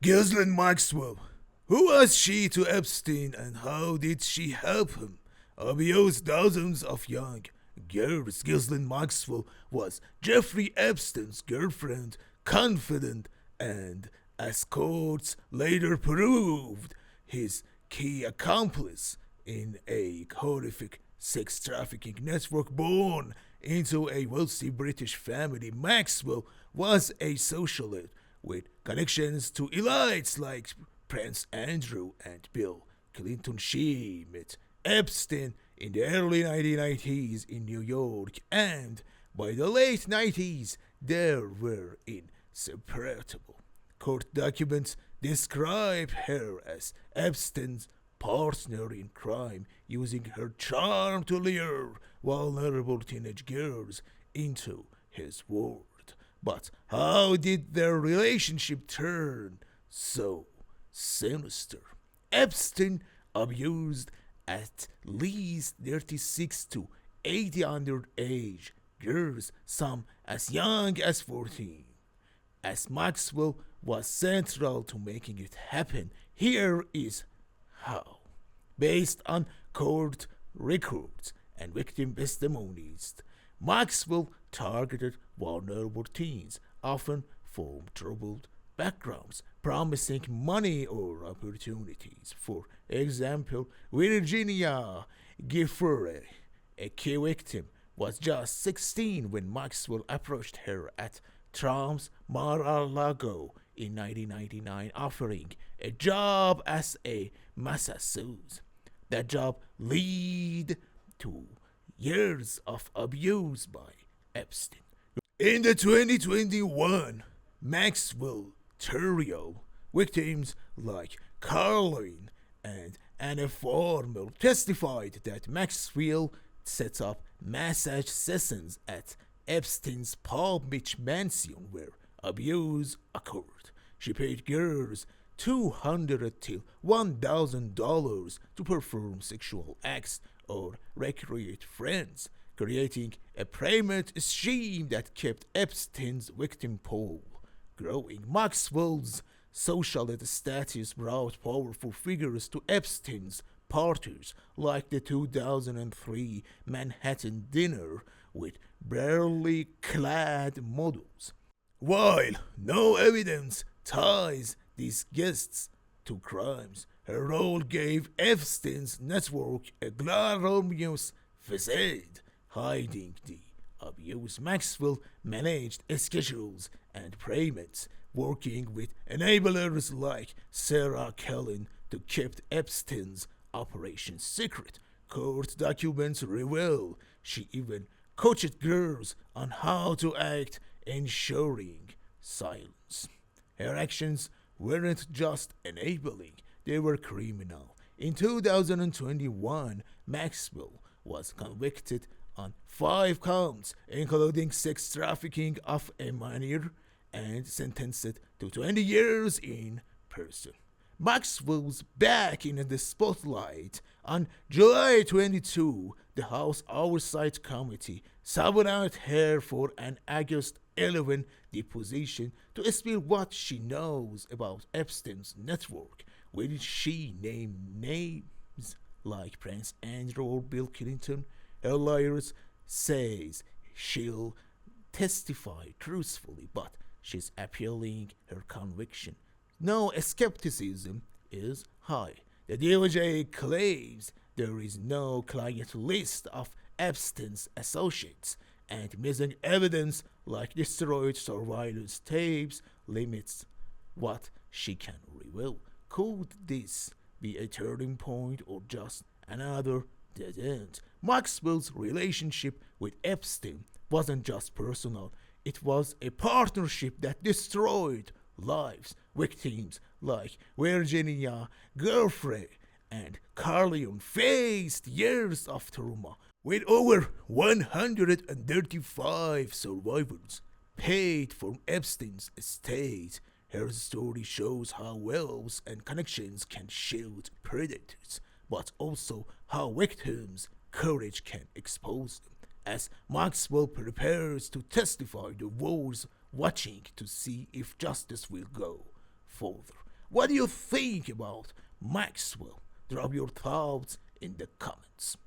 Ghislaine Maxwell. Who was she to Epstein and how did she help him abuse dozens of young girls? Ghislaine Maxwell was Jeffrey Epstein's girlfriend, confidant, and, as courts later proved, his key accomplice in a horrific sex trafficking network born into a wealthy British family. Maxwell was a socialite with connections to elites like Prince Andrew and Bill Clinton. She met Epstein in the early 1990s in New York, and by the late 90s, they were inseparable. Court documents describe her as Epstein's partner in crime, using her charm to lure vulnerable teenage girls into his world. But how did their relationship turn so sinister? Epstein abused at least 36 to 80 underage girls, some as young as 14. As Maxwell was central to making it happen, here is how. Based on court records and victim testimonies, Maxwell targeted vulnerable teens, often from troubled backgrounds, promising money or opportunities. For example, Virginia Giuffre, a key victim, was just 16 when Maxwell approached her at Trump's Mar-a-Lago in 1999, offering a job as a masseuse. That job led to years of abuse by Epstein. In the 2021 Maxwell trial, victims like Caroline and Anna Formal testified that Maxwell set up massage sessions at Epstein's Palm Beach mansion where abuse occurred. She paid girls $200 to $1,000 to perform sexual acts or recreate friends, creating a pyramid scheme that kept Epstein's victim pool growing. Maxwell's socialite status brought powerful figures to Epstein's parties, like the 2003 Manhattan dinner with barely clad models. While no evidence ties these guests to crimes, her role gave Epstein's network a glamorous facade, hiding the abuse. Maxwell managed schedules and payments, working with enablers like Sarah Kellen to keep Epstein's operation secret. Court documents reveal she even coached girls on how to act, ensuring silence. Her actions weren't just enabling, they were criminal. In 2021, Maxwell was convicted on 5 counts, including sex trafficking of a minor, and sentenced to 20 years in prison. Maxwell's back in the spotlight. On July 22, the House Oversight Committee subpoenaed her for an August 11 deposition to spill what she knows about Epstein's network, which she named names like Prince Andrew or Bill Clinton. Her lawyers says she'll testify truthfully, but she's appealing her conviction. No, skepticism is high. The DOJ claims there is no client list of Epstein's associates, and missing evidence like destroyed surveillance tapes limits what she can reveal. Could this be a turning point or just another dead end? Maxwell's relationship with Epstein wasn't just personal, it was a partnership that destroyed lives. Victims like Virginia Giuffre and Carleon faced years of trauma, with over 135 survivors paid from Epstein's estate. Her story shows how wealth and connections can shield predators, but also how victims' courage can expose them. As Maxwell prepares to testify, the world's watching to see if justice will go further. What do you think about Maxwell? Drop your thoughts in the comments.